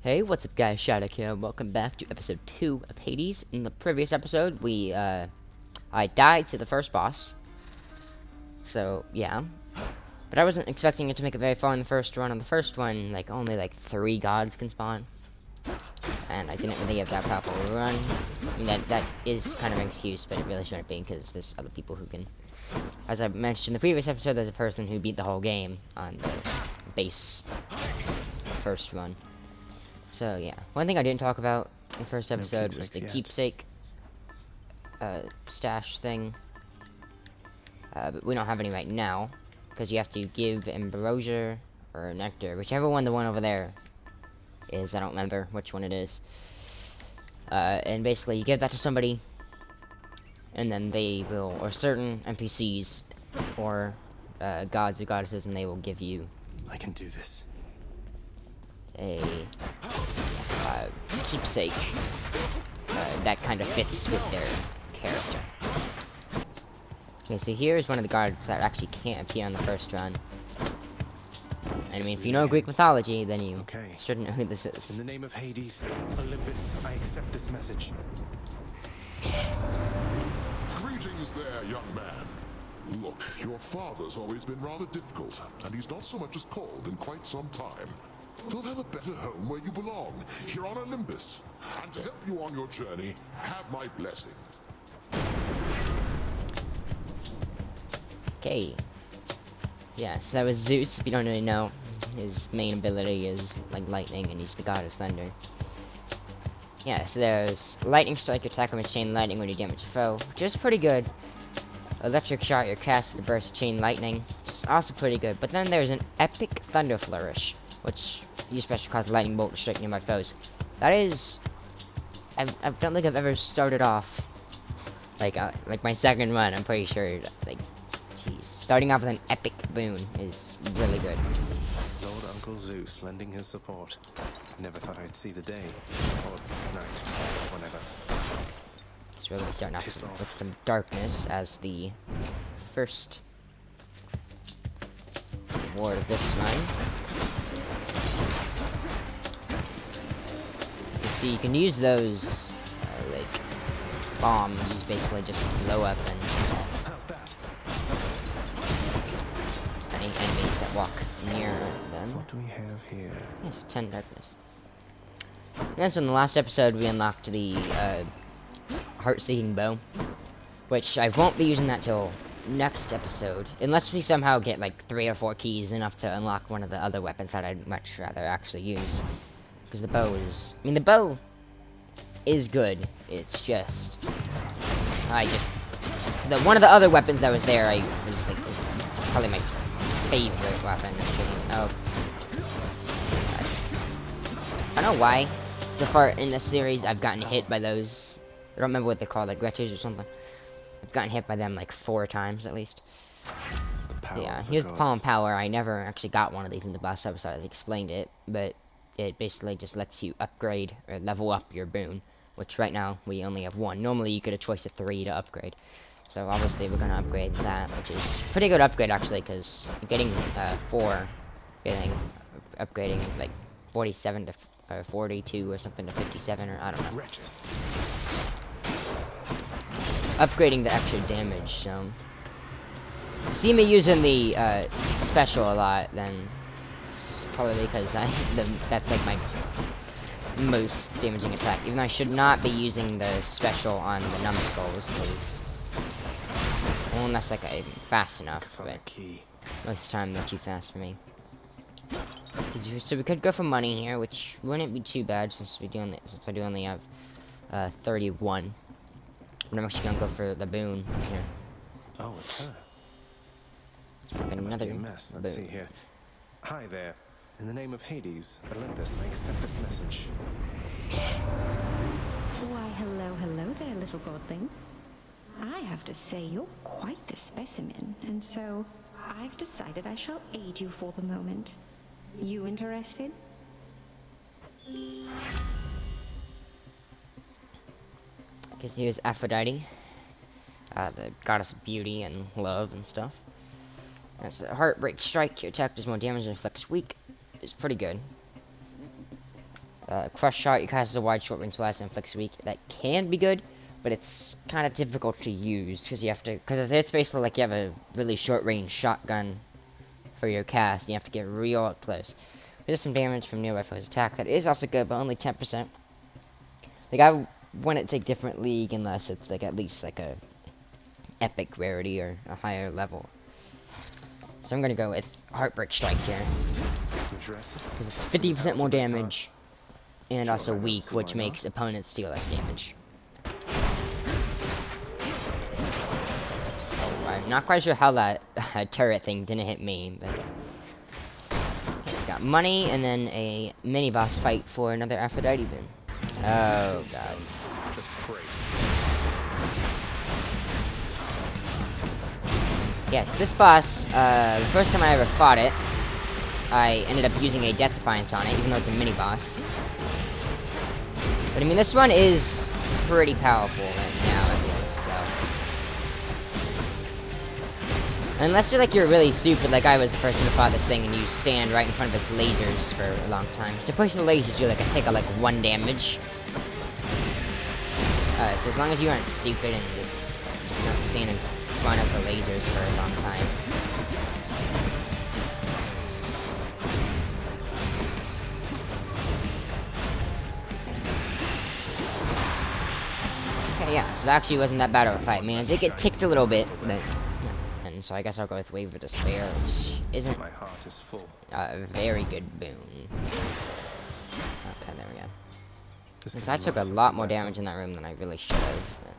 Hey, what's up guys, Shadok here, welcome back to episode 2 of Hades. In the previous episode, I died to the first boss. So, yeah. But I wasn't expecting it to make it very far in the first run. On the first one, only 3 gods can spawn. And I didn't really have that powerful a run. I mean, that is kind of an excuse, but it really shouldn't be, because there's other people who can... As I mentioned in the previous episode, there's a person who beat the whole game on the base first run. So yeah, one thing I didn't talk about in the first episode was the keepsake stash thing. But we don't have any right now, because you have to give ambrosia or nectar, whichever one the one over there is. I don't remember which one it is. And basically you give that to somebody, and then they will, or certain NPCs, or gods or goddesses, and they will give you... I can do this. A keepsake that kind of fits with their character. Okay, so here's one of the guards that actually can't appear on the first run. And I mean, if you know Greek mythology, then you should know who this is. In the name of Hades, Olympus, I accept this message. Greetings there, young man. Look, your father's always been rather difficult, and he's not so much as called in quite some time. You'll have a better home where you belong, here on Olympus. And to help you on your journey, have my blessing. Okay. Yeah, so that was Zeus, if you don't really know. His main ability is like lightning, and he's the god of thunder. Yeah, so there's lightning strike, attack with chain lightning when you damage a foe, which is pretty good. Electric shot, your cast to burst chain lightning, which is also pretty good. But then there's an epic thunder flourish, which you special cause lightning bolt to strike nearby foes. That is, I don't think I've ever started off like my second run. I'm pretty sure, jeez, starting off with an epic boon is really good. Lord Uncle Zeus lending his support. Never thought I'd see the day, or night, whenever. So we're gonna be starting off with some darkness as the first reward of this run. So you can use those, bombs to basically just blow up and How's that? any enemies that walk near them. What do we have here? Yes, 10 darkness. And then so in the last episode we unlocked the heart-seeking bow, which I won't be using that till next episode, unless we somehow get 3 or 4 keys, enough to unlock one of the other weapons that I'd much rather actually use. Because the bow is... I mean, the bow is good. It's just... one of the other weapons that was there, is probably my favorite weapon in the game. Oh. I don't know why. So far in this series, I've gotten hit by those... I don't remember what they're called, glitches or something. I've gotten hit by them 4 times at least. Yeah, here's the Palm Power. I never actually got one of these in the last episode, as I explained it, but it basically just lets you upgrade or level up your boon, which right now we only have 1. Normally you get a choice of 3 to upgrade. So obviously we're gonna upgrade that, which is a pretty good upgrade actually, because getting 4, upgrading 47 to 42 or something to 57, or I don't know. Just upgrading the extra damage. So you see me using the special a lot, then it's probably because that's my most damaging attack. Even though I should not be using the special on the numbskulls, because unless I'm fast enough, but most of the time they're too fast for me. So we could go for money here, which wouldn't be too bad since I do only have 31. But I'm actually gonna go for the boon here. Oh, it's her. Another mess. Let's see here. Hi there. In the name of Hades, Olympus, I accept this message. Why, hello there, little godling. I have to say, you're quite the specimen, and so I've decided I shall aid you for the moment. You interested? Because here's Aphrodite, the goddess of beauty and love and stuff. That's a heartbreak strike. Your attack does more damage and inflicts weak. It's pretty good. Crush Shot, you cast a wide short range blast and inflicts weak. That can be good, but it's kind of difficult to use because you have to. Because it's basically like you have a really short range shotgun for your cast. And you have to get real up close. There's some damage from nearby foes' attack. That is also good, but only 10%. Like I want it to take different league unless it's like at least like a epic rarity or a higher level. So I'm gonna go with Heartbreak Strike here Interested? because it's 50% more damage. And also weak, which makes opponents deal less damage. Oh, I'm not quite sure how that turret thing didn't hit me, but... Okay, got money, and then a mini-boss fight for another Aphrodite boon. Oh, God. Just great. Yes, this boss, the first time I ever fought it, I ended up using a Death Defiance on it, even though it's a mini-boss. But I mean, this one is pretty powerful right now, at least, so. Unless you're really stupid, like I was the first time to fight this thing, and you stand right in front of its lasers for a long time. So pushing the lasers, you take 1 damage. So as long as you aren't stupid and just not stand in front of the lasers for a long time. Yeah, so that actually wasn't that bad of a fight. Man, it did get ticked a little bit, but yeah. And so I guess I'll go with Wave of Despair, which isn't My heart is full. a very good boon. Okay, there we go. And so I took a lot more damage in that room than I really should have. But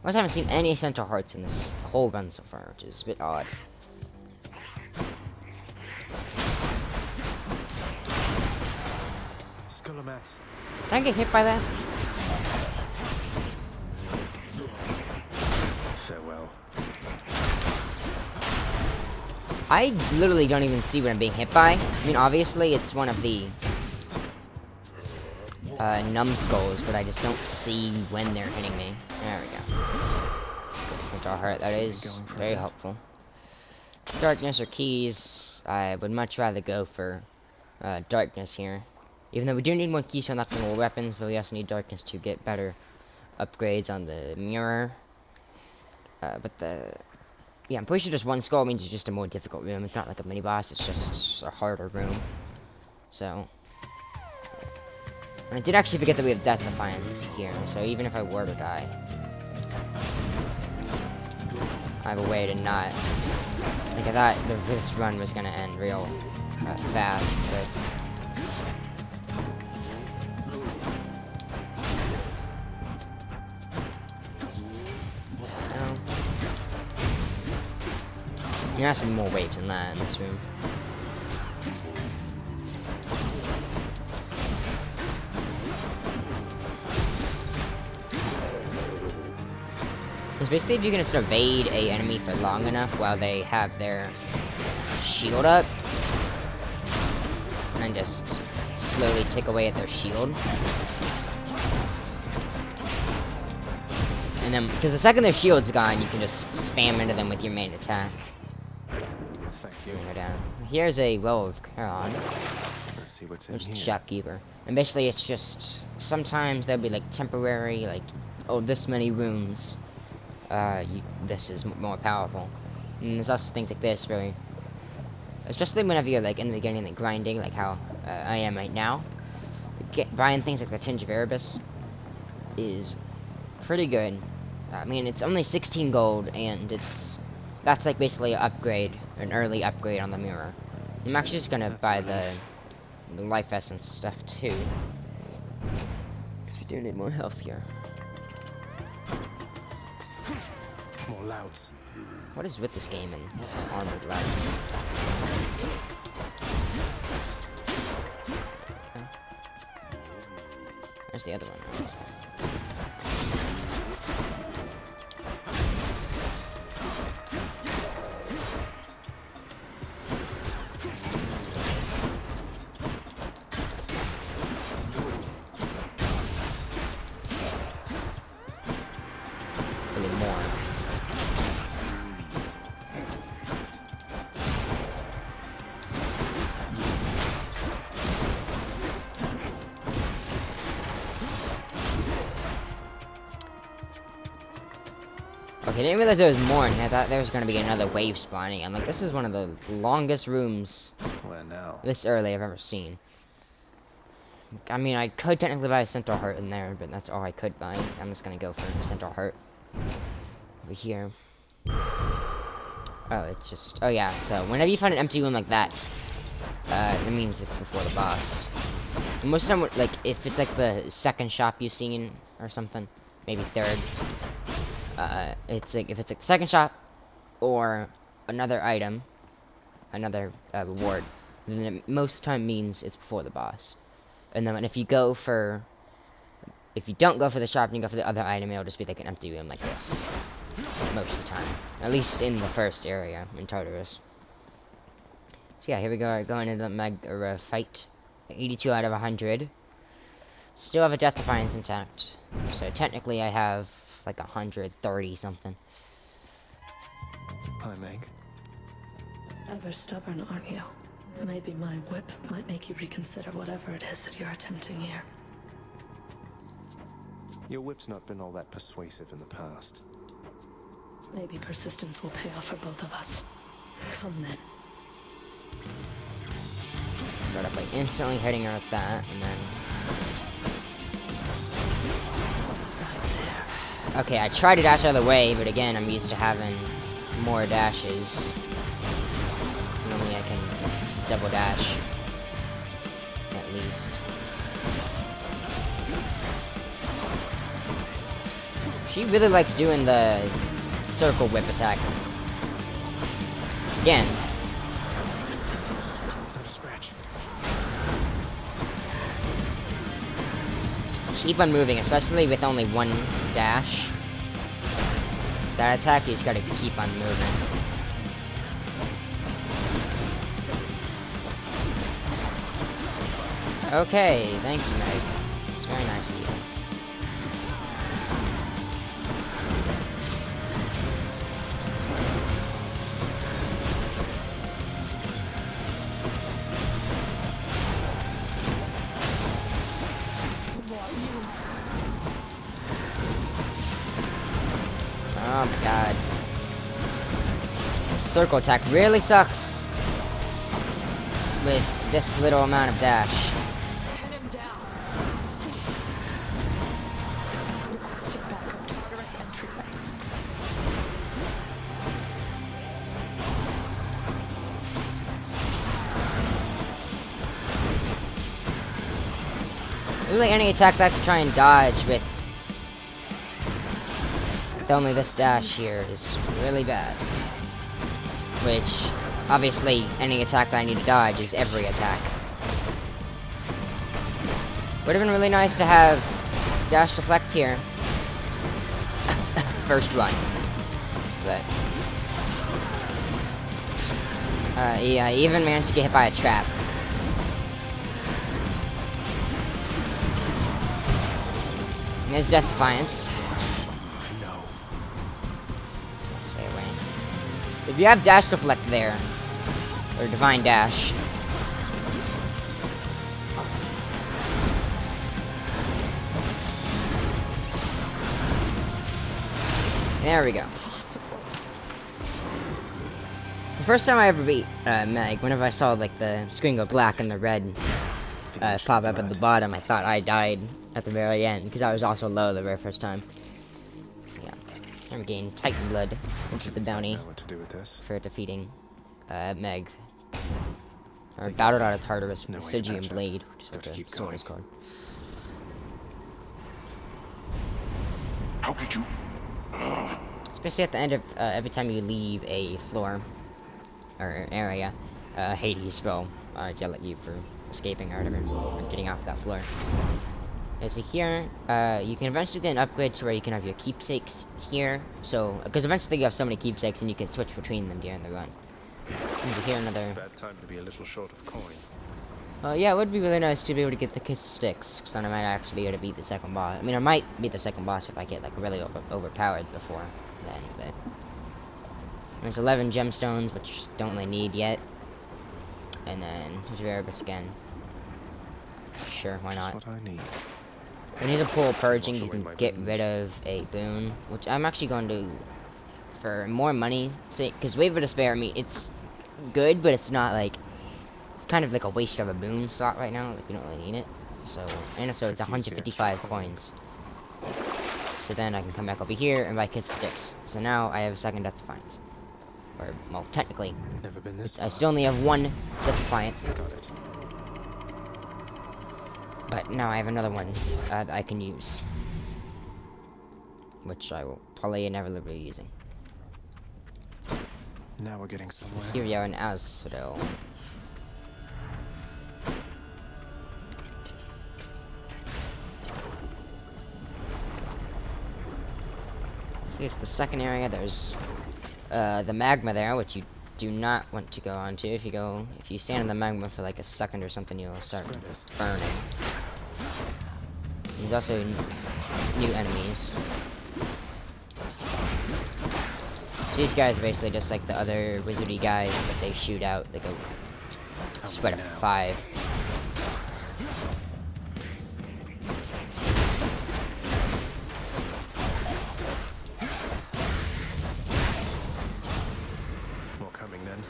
I also haven't seen any Essential Hearts in this whole run so far, which is a bit odd. Skullomats. Did I get hit by that? Farewell. I literally don't even see what I'm being hit by. I mean, obviously, it's one of the numbskulls, but I just don't see when they're hitting me. There we go. Centaur Heart, that is very helpful. Darkness or keys, I would much rather go for darkness here. Even though we do need more keys for unlocking weapons, but we also need darkness to get better upgrades on the mirror. Yeah, I'm pretty sure just 1 skull means it's just a more difficult room. It's not like a mini-boss, it's just a harder room. So... I did actually forget that we have Death Defiance here, so even if I were to die... I have a way to not... Like, I thought this run was gonna end real fast, but... There has to be more waves than that in this room. Because basically if you can just evade a enemy for long enough while they have their shield up, and then just slowly tick away at their shield. And then, because the second their shield's gone, you can just spam into them with your main attack. Thank you. Go down. Here's a Well of Charon, Let's see what's in which is the here. shopkeeper. And basically it's just, sometimes there'll be like temporary, like, oh, this many rooms. This is more powerful. And there's also things like this, very... Especially whenever you're like in the beginning, like grinding, like how I am right now. Buying things like the Tinge of Erebus is pretty good. I mean, it's only 16 gold, and that's like basically an upgrade, an early upgrade on the mirror. I'm actually just gonna buy the life essence stuff too, because we do need more health here. More louds. What is with this game and armored lights? Okay. There's the other one. Okay, I didn't realize there was more in here. I thought there was gonna be another wave spawning. I'm like, this is one of the longest rooms Where now? this early I've ever seen. I mean, I could technically buy a Centaur Heart in there, but that's all I could buy. I'm just gonna go for a Centaur Heart. Over here. Oh, it's just... Oh, yeah, so whenever you find an empty room like that, it means it's before the boss. And most of the time, like, if it's like the second shop you've seen or something, maybe third, it's like, if it's like the second shop or another item, another reward, then it most of the time means it's before the boss. And then if you go for, if you don't go for the shop and you go for the other item, it'll just be like an empty room like this. Most of the time. At least in the first area in Tartarus. So yeah, here we go, going into the fight. 82 out of 100. Still have a Death Defiance intact. So technically I have like 130 something. Hi, Meg. Ever stubborn, aren't you? Maybe my whip might make you reconsider whatever it is that you're attempting here. Your whip's not been all that persuasive in the past. Maybe persistence will pay off for both of us. Come then. Start up by instantly hitting her with that, and then... Okay, I tried to dash out of the way, but again, I'm used to having more dashes. So normally I can double dash. At least. She really likes doing the circle whip attack. Again. Not a scratch. Keep on moving, especially with only one dash. That attack, you just gotta keep on moving. Okay, thank you, Meg. It's very nice of you. Oh my god. This circle attack really sucks with this little amount of dash. Pin him down. Requesting backup Tartarus entryway. Really, any attack that I have to try and dodge with only this dash here is really bad. Which, obviously, any attack that I need to dodge is every attack. Would have been really nice to have dash deflect here. First run. But... yeah, I even managed to get hit by a trap. And there's Death Defiance. Stay away. If you have dash deflect there, or divine dash, there we go. The first time I ever beat Meg, whenever I saw like the screen go black and the red pop up at the bottom, I thought I died at the very end because I was also low the very first time. So yeah. I'm getting Titan Blood, which is the bounty Know what to do with this? for defeating Meg. Or battled out of Tartarus with No the way to Stygian patch up. Blade, which is what Gotta the keep sword going. is called. How did you? Especially at the end of every time you leave a floor or area, Hades will yell at you for escaping or whatever, or getting off that floor. And so here, you can eventually get an upgrade to where you can have your keepsakes here. So, because eventually you have so many keepsakes and you can switch between them during the run. And so here another... Bad time to be a little short of coin. yeah, it would be really nice to be able to get the kiss sticks, because then I might actually be able to beat the second boss. I mean, I might beat the second boss if I get, like, really overpowered before then, but... There's 11 gemstones, which don't really need yet. And then, there's Erebus again. Sure, why Just not? what I need. When he's a pool purging, Wash you away can my get boons. rid of a boon, which I'm actually going to for more money, because Wave of Despair, I mean, it's good, but it's not like, it's kind of like a waste of a boon slot right now. Like, we don't really need it. So, and so it's 155 coins. So then I can come back over here and buy Kiss Sticks. So now I have a second Death Defiance. Or, well, technically, Never been this I far. still only have one Death Defiance. Got it. But now I have another one that I can use. Which I will probably never be using. Now we're getting somewhere. Here we are in Asphodel. So this is the second area. There's the magma there, which you do not want to go onto. If you stand in the magma for like a second or something, you'll start Spreadest. burning. There's also new enemies. So these guys are basically just like the other wizardy guys, but they shoot out like a spread of 5. More coming then.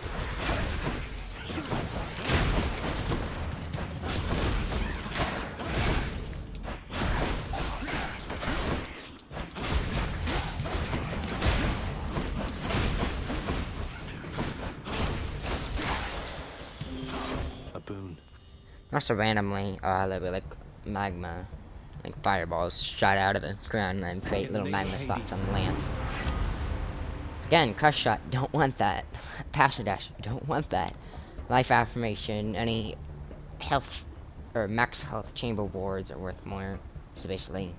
A boon. Also randomly, there'll be like magma, like fireballs shot out of the ground and then create little magma spots on the land. Again, Crush Shot, don't want that. Passion Dash, don't want that. Life Affirmation, any health or max health chamber wards are worth more. So basically,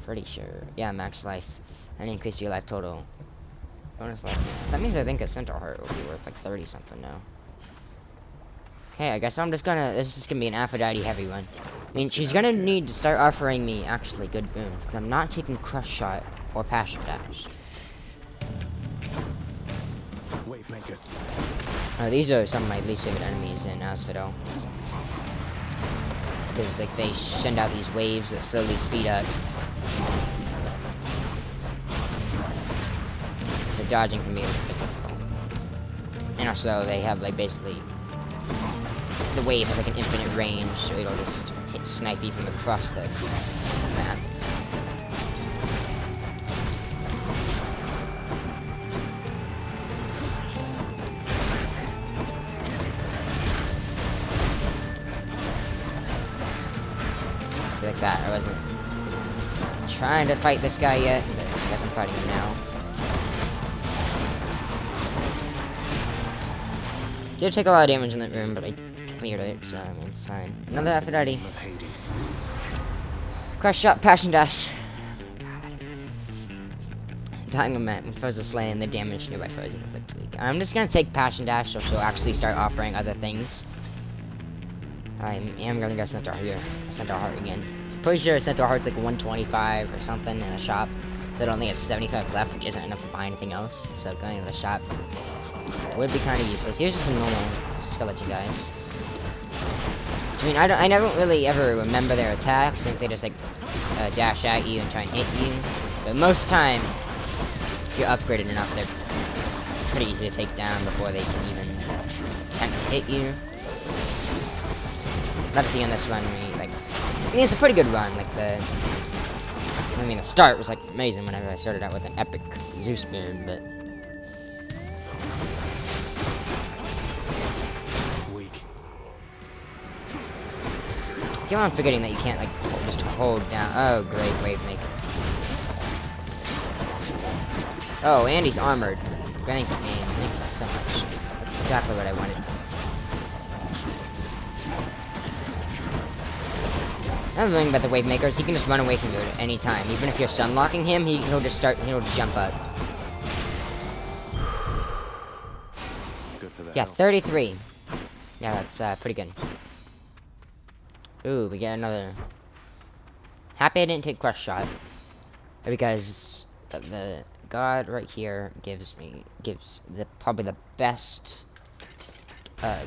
pretty sure, yeah, max life and increase your life total. Bonus life. So that means I think a Centaur Heart will be worth like 30 something now. Okay, I guess I'm just gonna, this is just gonna be an Aphrodite heavy one. I mean, she's gonna need to start offering me actually good boons, because I'm not taking Crush Shot or Passion Dash. Wave makers. Oh, these are some of my least favorite enemies in Asphodel. Because, like, they send out these waves that slowly speed up. So dodging can be a little bit difficult. And also, they have, like, basically... The wave has, like, an infinite range, so it'll just snipe you from across the map. See, like that. I wasn't trying to fight this guy yet, but I guess I'm fighting him now. Did take a lot of damage in that room, but I cleared it, so I mean, it's fine. Another Aphrodite. Of Hades. Crush Shot, Passion Dash. God. Dying of when foes are slain, the damage nearby foes inflict weak. I'm just gonna take Passion Dash, so she'll actually start offering other things. I am gonna go Centaur here. Centaur Heart again. So pretty sure Centaur Heart's like 125 or something in the shop. So I only have 75 left, which isn't enough to buy anything else. So going to the shop would be kind of useless. Here's just some normal skeleton guys. I mean, I never really ever remember their attacks. I think they just like dash at you and try and hit you. But most of the time, if you're upgraded enough, they're pretty easy to take down before they can even attempt to hit you. But obviously in this run, I mean, it's a pretty good run. Like the start was like amazing whenever I started out with an epic Zeus beard, but. I keep on forgetting that you can't, like, just hold down. Oh, great, Wave Maker. Oh, and he's armored. Thank you, man. Thank you so much. That's exactly what I wanted. Another thing about the Wave Maker is he can just run away from you at any time. Even if you're stun locking him, he'll just jump up. Good for that. Yeah, 33. Yeah, that's pretty good. Ooh, we get another. Happy I didn't take Crush Shot, because the god right here gives probably the best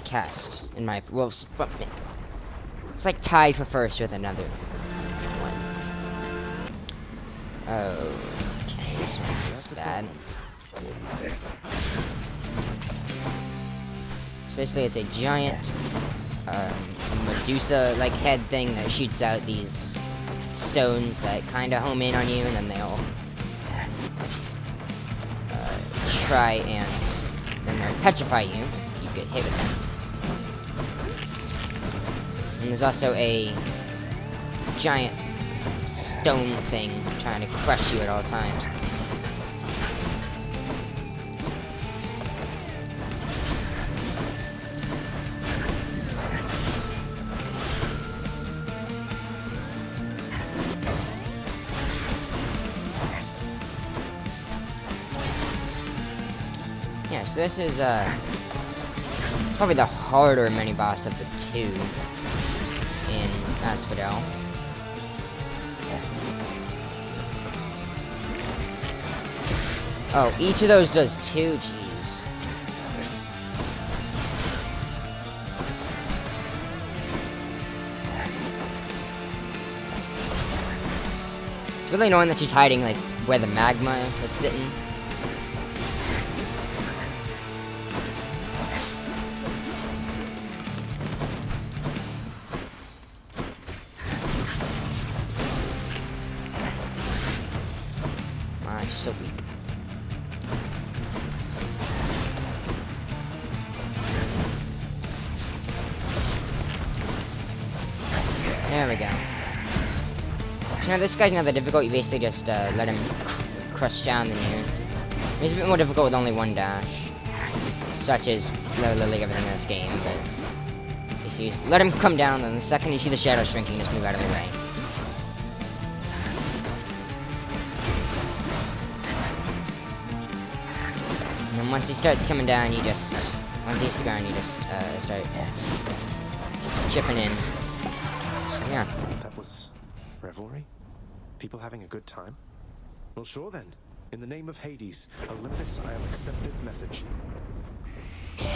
cast in my it's like tied for first with another one. Okay. this one is bad. So basically, it's a giant Medusa-like head thing that shoots out these stones that kind of home in on you, and then they'll try and then they'll petrify you if you get hit with them. And there's also a giant stone thing trying to crush you at all times. Yeah, so this is it's probably the harder mini boss of the two in Asphodel. Oh, each of those does 2, jeez. It's really annoying that she's hiding, like, where the magma was sitting. She's so weak. There we go. So now this guy's not that difficult, you basically just let him crush down the near. It's a bit more difficult with only one dash. Such as literally everything in this game, but you see, let him come down, and the second you see the shadow shrinking, just move out of the way. And then once he starts coming down, you just, once he hits the ground, you just start chipping in. So yeah. That was revelry? People having a good time? Well, sure then. In the name of Hades, Olympus, I'll accept this message. Hey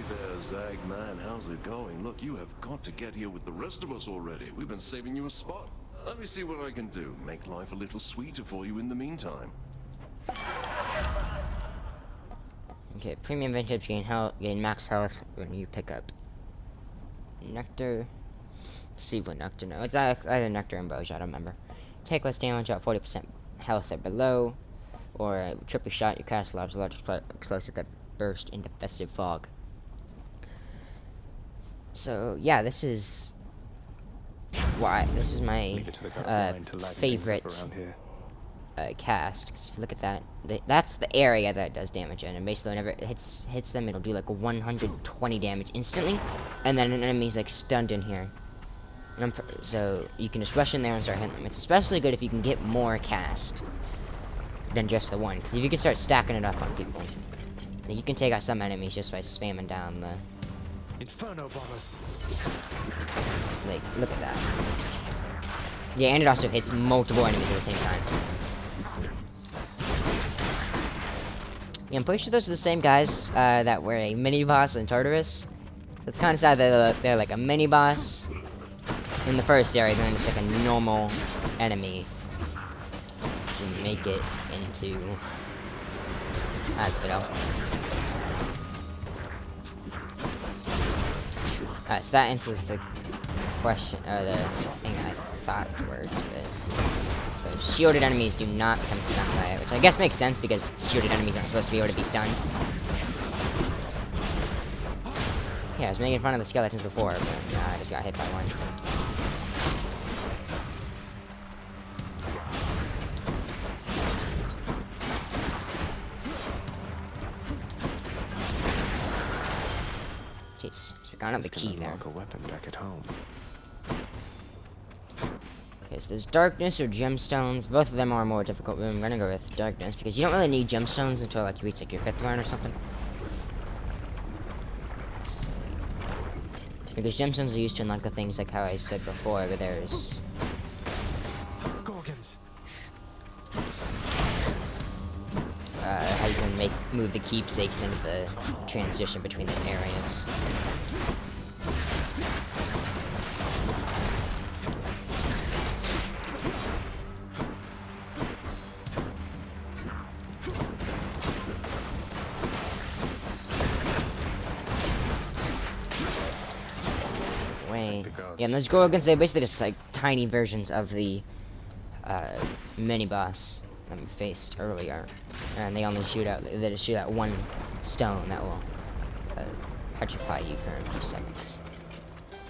there, Zagman. How's it going? Look, you have got to get here with the rest of us already. We've been saving you a spot. Let me see what I can do. Make life a little sweeter for you in the meantime. Okay, premium vintage gain max health when you pick up Nectar. See what Nectar, no, it's either Nectar and Boja, I don't remember. Take less damage at 40% health or below, or triple shot, your cast allows a large explosive that burst into festive fog. So yeah, this is why this is my favorite cast. 'Cause if you look at that, that's the area that it does damage in, and basically whenever it hits them, it'll do like a 120 damage instantly, and then an enemy's like stunned in here. And so you can just rush in there and start hitting them. It's especially good if you can get more cast than just the one, because if you can start stacking it up on people, you can take out some enemies just by spamming down the Inferno bombers. Like, look at that. Yeah, and it also hits multiple enemies at the same time. Yeah, I'm pretty sure those are the same guys that were a mini-boss in Tartarus. So it's kind of sad that they're like a mini-boss in the first area, then it's like a normal enemy to make it into Asphodel. Alright, so that answers the question, or the thing that I thought worked, but... So, shielded enemies do not become stunned by it, which I guess makes sense, because shielded enemies aren't supposed to be able to be stunned. Yeah, I was making fun of the skeletons before, but I just got hit by one. Jeez, so I got the key there. A weapon back at home. Okay, so there's darkness or gemstones. Both of them are more difficult, but I'm gonna go with darkness because you don't really need gemstones until like you reach like your 5th one or something. Because gemstones are used to unlock the things like how I said before, but there's Gorgons. how you can move the keepsakes into the transition between the areas. gods. Yeah, and those Gorgons, they're basically just like tiny versions of the mini boss that we faced earlier, and they only shoot out. They just shoot out one stone that will petrify you for a few seconds.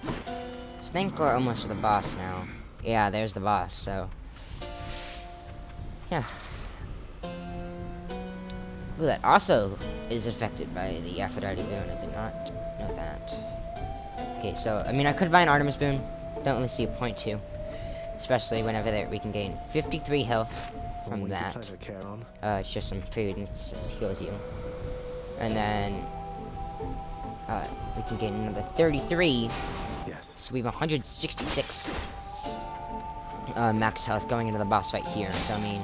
I think we're almost to the boss now. Yeah, there's the boss. So yeah. Ooh, that also is affected by the Aphrodite boon. I did not know that. Okay, so, I mean, I could buy an Artemis boon. Don't really see a point to. Especially whenever we can gain 53 health from Always a that. pleasure, Charon. It's just some food and it just heals you. And then, we can gain another 33. Yes. So we have 166 max health going into the boss fight here. So, I mean,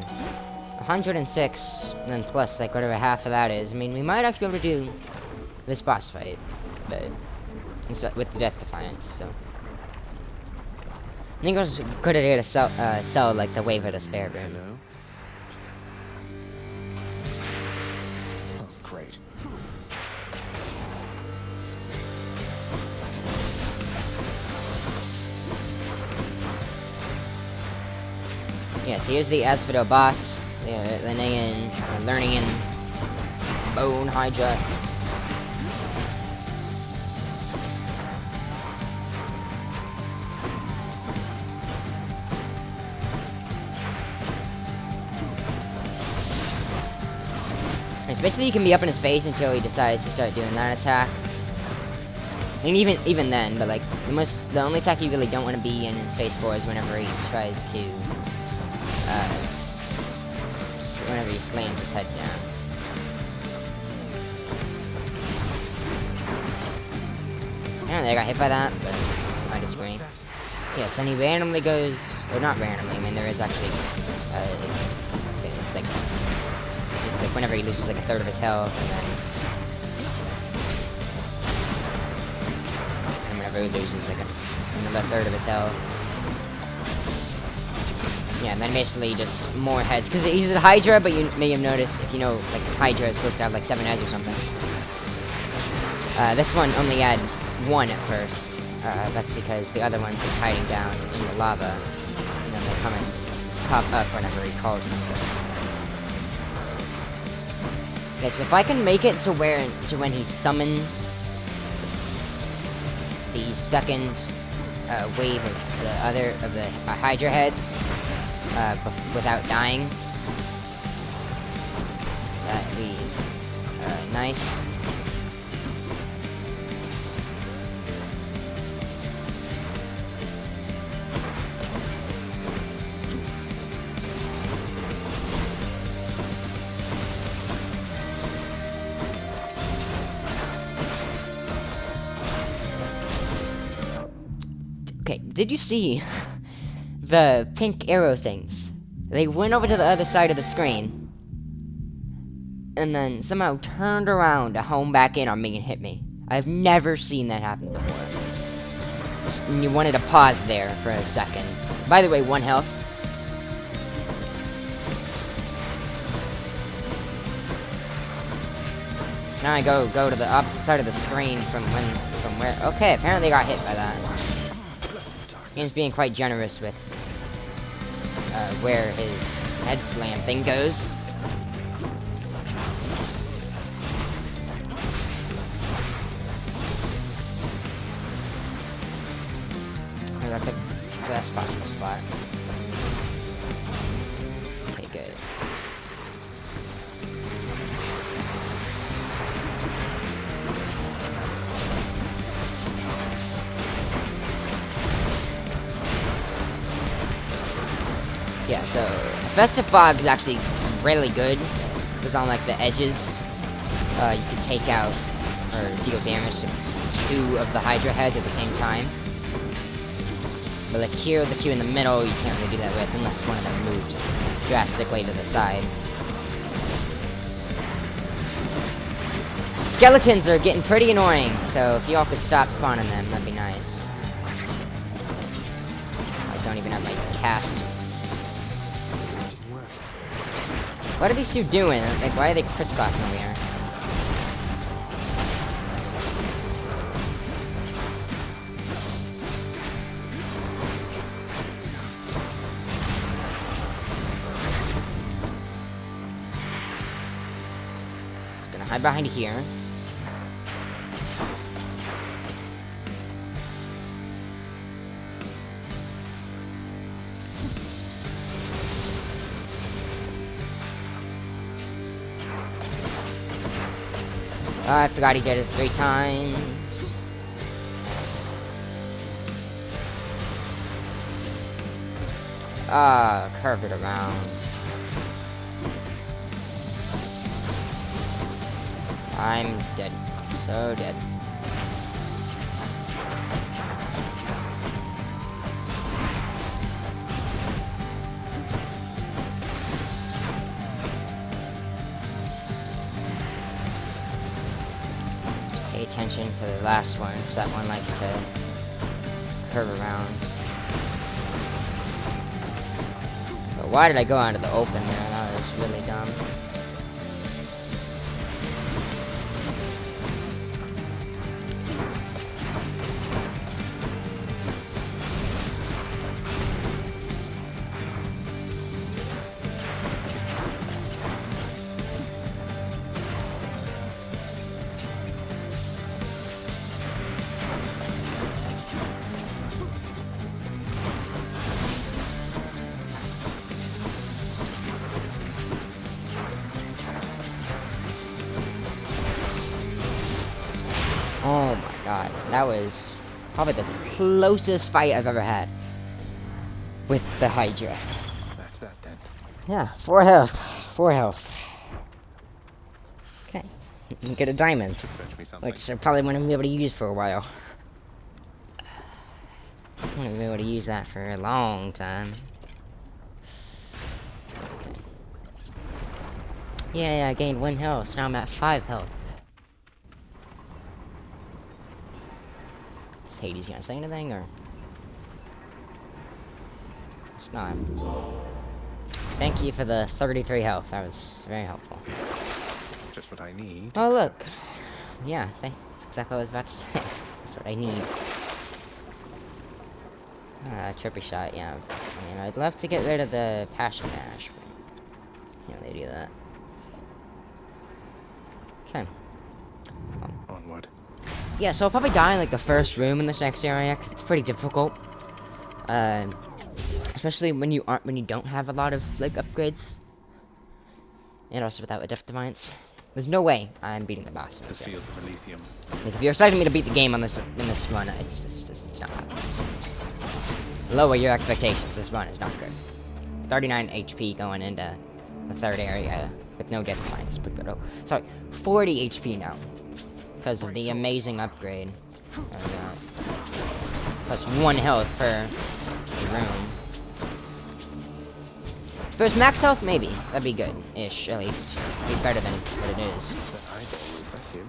106, and then plus, like, whatever half of that is. I mean, we might actually be able to do this boss fight. But with the Death Defiance, so I think it was a good idea to sell like the Wave of Despair boon. Hello. Oh, great. Yeah, so here's the Asphodel boss. They're learning in Bone Hydra. So basically, you can be up in his face until he decides to start doing that attack. And even then, but like the only attack you really don't want to be in his face for is whenever he tries to, whenever he slams his head down. And I got hit by that, but I disagree. Yes, then he randomly goes, or not randomly. I mean, there is actually, it's like whenever he loses like a third of his health, and whenever he loses like another third of his health. Yeah, and then basically just more heads, because he's a Hydra, but you may have noticed, if you know, like Hydra is supposed to have like 7 heads or something. This one only had 1 at first. That's because the other ones are hiding down in the lava, and then they come and pop up whenever he calls them. Okay, so if I can make it to when he summons the second wave of the Hydra heads without dying, that'd be nice. Okay, did you see the pink arrow things? They went over to the other side of the screen and then somehow turned around to home back in on me and hit me. I've never seen that happen before. You wanted to pause there for a second. By the way, 1 health. So now I go to the opposite side of the screen from where. Okay, apparently I got hit by that. He's being quite generous with where his head slam thing goes. Oh, that's a best possible spot. Okay, good. Yeah, so Festive Fog is actually really good. It was on like the edges. You can take out or deal damage to 2 of the Hydra heads at the same time. But like here, the 2 in the middle, you can't really do that with unless one of them moves drastically to the side. Skeletons are getting pretty annoying, so if you all could stop spawning them, that'd be nice. I don't even have my cast. What are these 2 doing? Like, why are they crisscrossing over here? hide behind here. I forgot he did it 3 times. Curved it around. I'm dead. So dead. Just pay attention for the last one, because that one likes to curve around. But why did I go out of the open there? That was really dumb. Oh my god, that was probably the closest fight I've ever had with the Hydra. That's that then. Yeah, 4 health. 4 health. Okay. Get a diamond, Fetch me something. which I probably wouldn't be able to use for a while. I wouldn't be able to use that for a long time. Okay. Yeah, I gained 1 health, so now I'm at 5 health. Is Hades gonna say anything, or? It's not. Thank you for the 33 health, that was very helpful. Just what I need. Oh look! except- Yeah, that's exactly what I was about to say. That's what I need. Trippy shot, yeah. I mean, I'd love to get rid of the passion dash, but can't really do that. Okay. Onward. Yeah, so I'll probably die in like the first room in this next area, because it's pretty difficult. Especially when you don't have a lot of like upgrades, and also without a Death Defiance. There's no way I'm beating the boss in The this area. fields of Elysium. Like, if you're expecting me to beat the game on this in this run, it's not happening. Just lower your expectations. This run is not good. 39 HP going into the third area with no Death Defiance. Pretty good. Oh, sorry, 40 HP now because of the amazing upgrade. There we go. Plus 1 health per room. If there's max health, maybe. That'd be good-ish, at least. Be better than what it is. Is that him?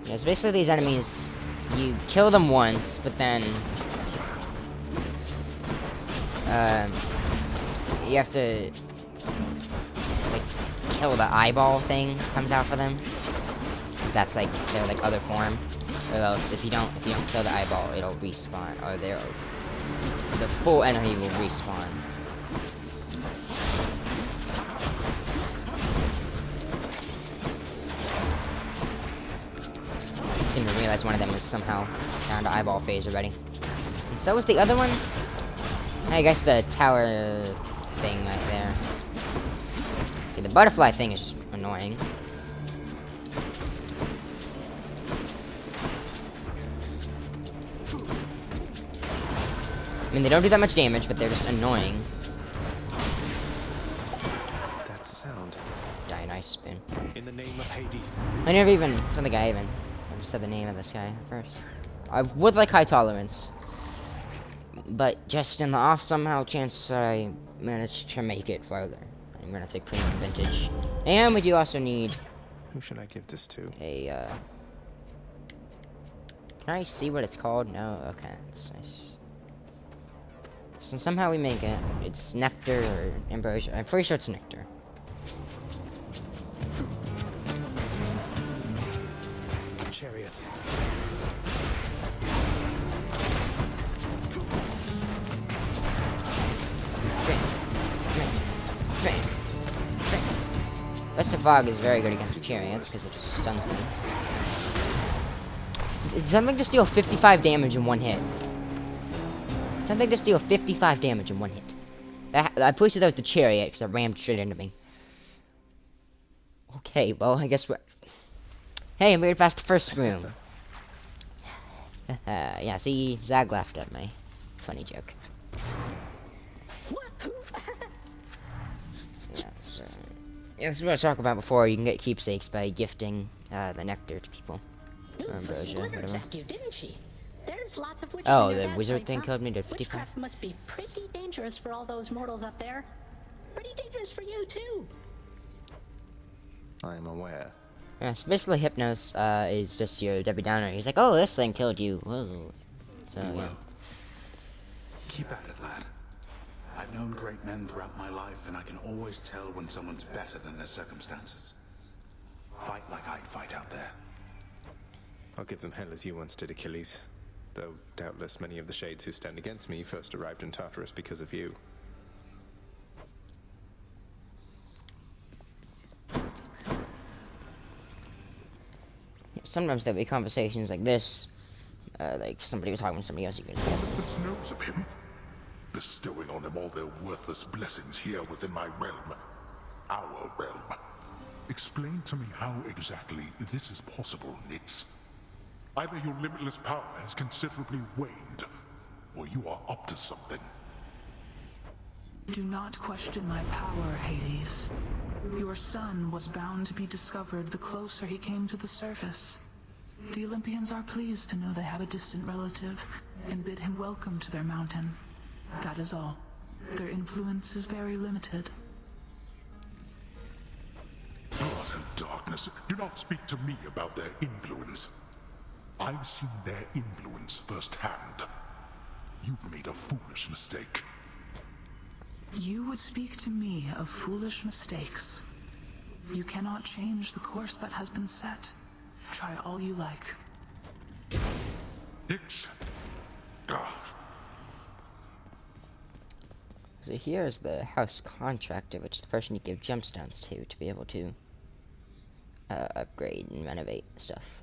Yeah, so basically these enemies, you kill them once, but then you have to like kill the eyeball thing that comes out for them, because that's like their like other form. Or else if you don't kill the eyeball, it'll respawn, or the full enemy will respawn. Didn't realize one of them was somehow down to eyeball phase already. And so was the other one? I guess the tower thing right there. Okay, the butterfly thing is just annoying. I mean, they don't do that much damage, but they're just annoying. That sound. Die, nice spin. In the name of Hades. I don't think I just said the name of this guy first. I would like high tolerance, but just in the off somehow chance I managed to make it further, I'm gonna take premium vintage. And we do also need Who should I give this to? a, can I see what it's called? No? Okay, that's nice. So somehow we make it. It's nectar or ambrosia. I'm pretty sure it's nectar. Chariot. Vesta Fog is very good against the chariots because it just stuns them. It's something to steal 55 damage in one hit. Something to steal 55 damage in one hit. I pushed that was the chariot because it rammed straight into me. Okay, well, I guess we're... Hey, I made it past the first room. Yeah, see, Zag laughed at me. Funny joke. Yeah, this is what I was talking about before. You can get keepsakes by gifting the nectar to people. Or ambrosia, whatever. You, didn't she? There's lots of witches Oh, in your the dad's wizard place, thing huh? killed me to 55. Witchcraft must be pretty dangerous for all those mortals up there. Pretty dangerous for you, too. I am aware. Yeah, so basically Hypnos is just your Debbie Downer. He's like, oh, this thing killed you. Whoa. So, yeah. Keep at it, lad. I've known great men throughout my life, and I can always tell when someone's better than their circumstances. Fight like I'd fight out there. I'll give them hell as you once did Achilles. Though doubtless many of the shades who stand against me first arrived in Tartarus because of you. Sometimes there'll be conversations like this. Like somebody was talking to somebody else, you can just listen. This knows of him, bestowing on him all their worthless blessings here within my realm. Our realm. Explain to me how exactly this is possible, Nix. Either your limitless power has considerably waned, or you are up to something. Do not question my power, Hades. Your son was bound to be discovered the closer he came to the surface. The Olympians are pleased to know they have a distant relative, and bid him welcome to their mountain. That is all. Their influence is very limited. Blood and darkness, do not speak to me about their influence. I've seen their influence firsthand. You've made a foolish mistake. You would speak to me of foolish mistakes. You cannot change the course that has been set. Try all you like. Nix. So here is the house contractor, which is the person you give gemstones to be able to upgrade and renovate stuff.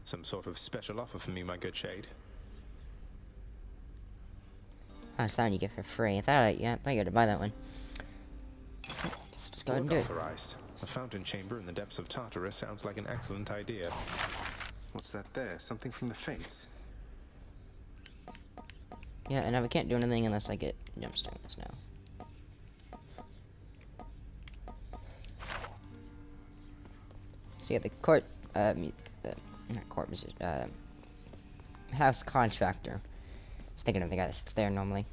Some sort of special offer for me, my good shade. Oh, it's that one you get for free. I thought you had to buy that one. So just go ahead and do it. Authorized. A fountain chamber in the depths of Tartarus sounds like an excellent idea. What's that there? Something from the Fates? Yeah, and now we can't do anything unless I get gemstones now. So yeah, the court, not court, house contractor. I was thinking of the guy that sits there normally.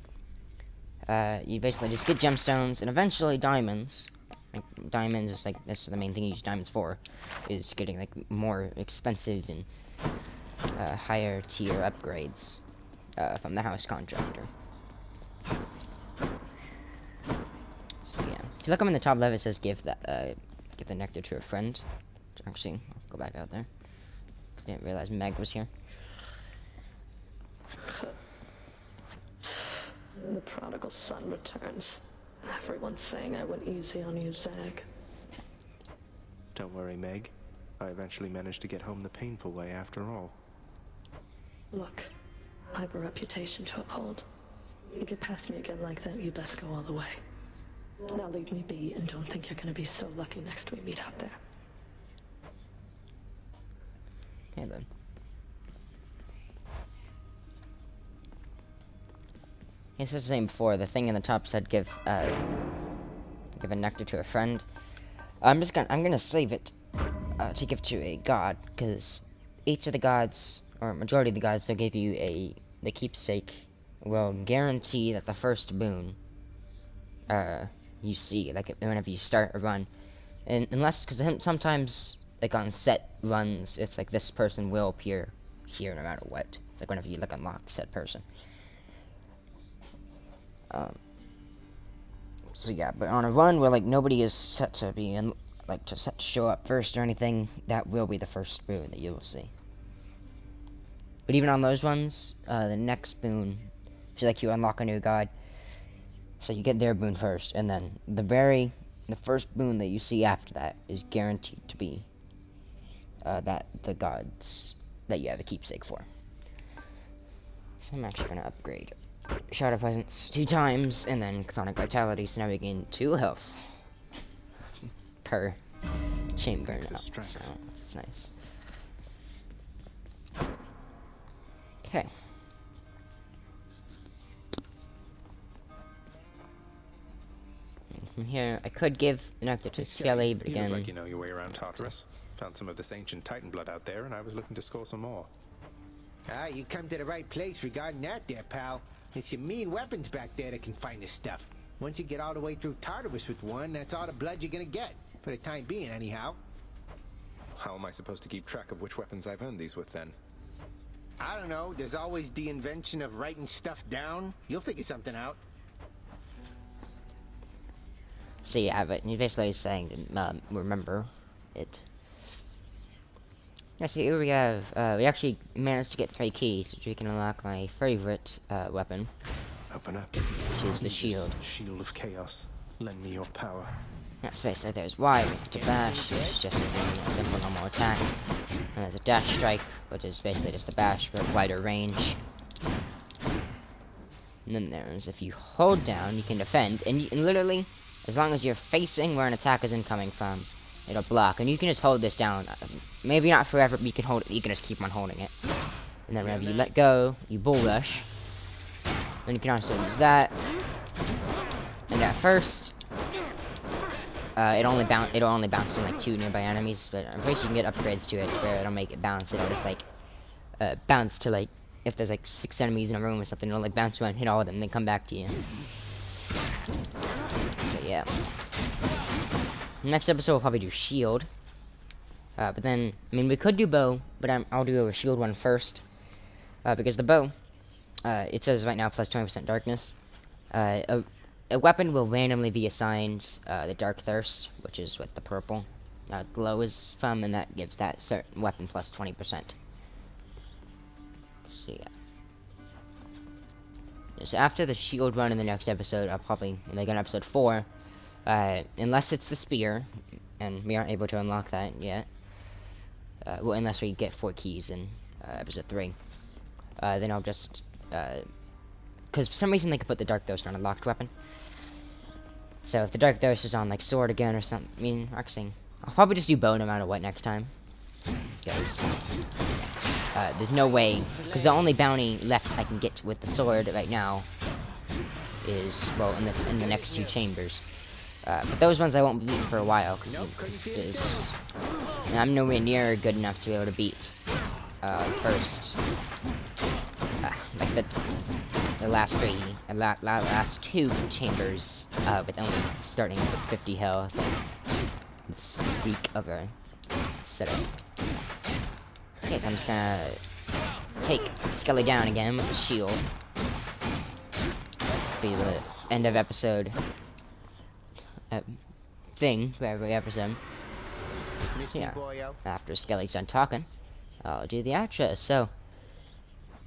You basically just get gemstones and eventually diamonds. Like, diamonds is like, that's the main thing you use diamonds for, is getting like more expensive and higher tier upgrades from the house contractor. So yeah, if you look up in the top left, it says give the nectar to a friend. Actually, I'll go back out there. Didn't realize Meg was here. The prodigal son returns. Everyone's saying I went easy on you, Zag. Don't worry, Meg. I eventually managed to get home the painful way after all. Look, I have a reputation to uphold. You get past me again like that, you best go all the way. Now leave me be and don't think you're gonna be so lucky next we meet out there. Hey then. As I was saying before, the thing in the top said give a nectar to a friend. I'm gonna save it to give to a god, because each of the gods, or majority of the gods, they'll give you the keepsake will guarantee that the first boon you see, like whenever you start a run, and unless, because sometimes like on set runs, it's like this person will appear here no matter what. It's like whenever you like unlock said person. So yeah, but on a run where like nobody is set to be in, like set to show up first or anything, that will be the first boon that you will see. But even on those ones, the next boon, so like you unlock a new god, so you get their boon first, and then the very the first boon that you see after that is guaranteed to be that the gods that you have a keepsake for. So I'm actually gonna upgrade Shadow Presence 2 times, and then Chthonic Vitality, so now we gain 2 health per chamber now, so that's nice. Okay. And from here, I could give an nectar to Skelly, but You again... look like you know your way around Tartarus. Found some of this ancient Titan blood out there, and I was looking to score some more. Ah, you come to the right place regarding that there, pal. It's your mean weapons back there that can find this stuff. Once you get all the way through Tartarus with one, that's all the blood you're gonna get. For the time being, anyhow. How am I supposed to keep track of which weapons I've earned these with, then? I don't know, there's always the invention of writing stuff down. You'll figure something out. So yeah, but he's basically saying to remember it. Yeah, so here we have, we actually managed to get 3 keys, which we can unlock my favorite weapon. Open up. Which is the shield. Shield of Chaos. Lend me your power. Yeah, so basically there's Y, to bash, which is just a simple normal attack. And there's a dash strike, which is basically just the bash, but wider range. And then there's, if you hold down, you can defend, and literally, as long as you're facing where an attack is incoming from, it'll block, and you can just hold this down. Maybe not forever, but you can hold it. You can just keep on holding it. And then whenever you let go, you bull rush. Then you can also use that. And at first, it'll only bounce on like 2 nearby enemies, but I'm pretty sure you can get upgrades to it where it'll make it bounce. It'll just like bounce to like if there's like 6 enemies in a room or something. It'll like bounce around, hit all of them, then come back to you. So yeah. Next episode we'll probably do shield. But then, I mean, we could do bow, but I'll do a shield one first. Because the bow, it says right now plus 20% darkness. A weapon will randomly be assigned the Dark Thirst, which is what the purple glow is from, and that gives that certain weapon plus 20%. So yeah. So after the shield run in the next episode, I'll probably, like in episode 4, unless it's the spear, and we aren't able to unlock that yet. Well, unless we get 4 keys in episode 3. Then I'll just, because for some reason they could put the Dark Thirst on a locked weapon. So if the Dark Thirst is on, like, sword again or something, I mean, actually, I'll probably just do bow no matter what next time. Because there's no way, because the only bounty left I can get with the sword right now is, well, in the next 2 chambers. But those ones I won't be beating for a while, because I'm nowhere near good enough to be able to beat first, like the last 3, last 2 chambers, with only starting with 50 health, and this week of a setup. Okay, so I'm just gonna take Skelly down again with the shield. Be the end of episode thing for every episode. So yeah, after Skelly's done talking, I'll do the outro. So,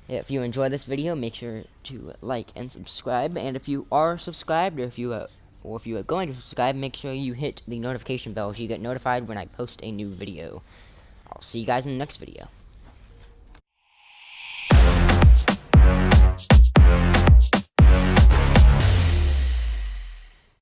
if you enjoyed this video, make sure to like and subscribe. And if you are subscribed, or if you are going to subscribe, make sure you hit the notification bell so you get notified when I post a new video. I'll see you guys in the next video.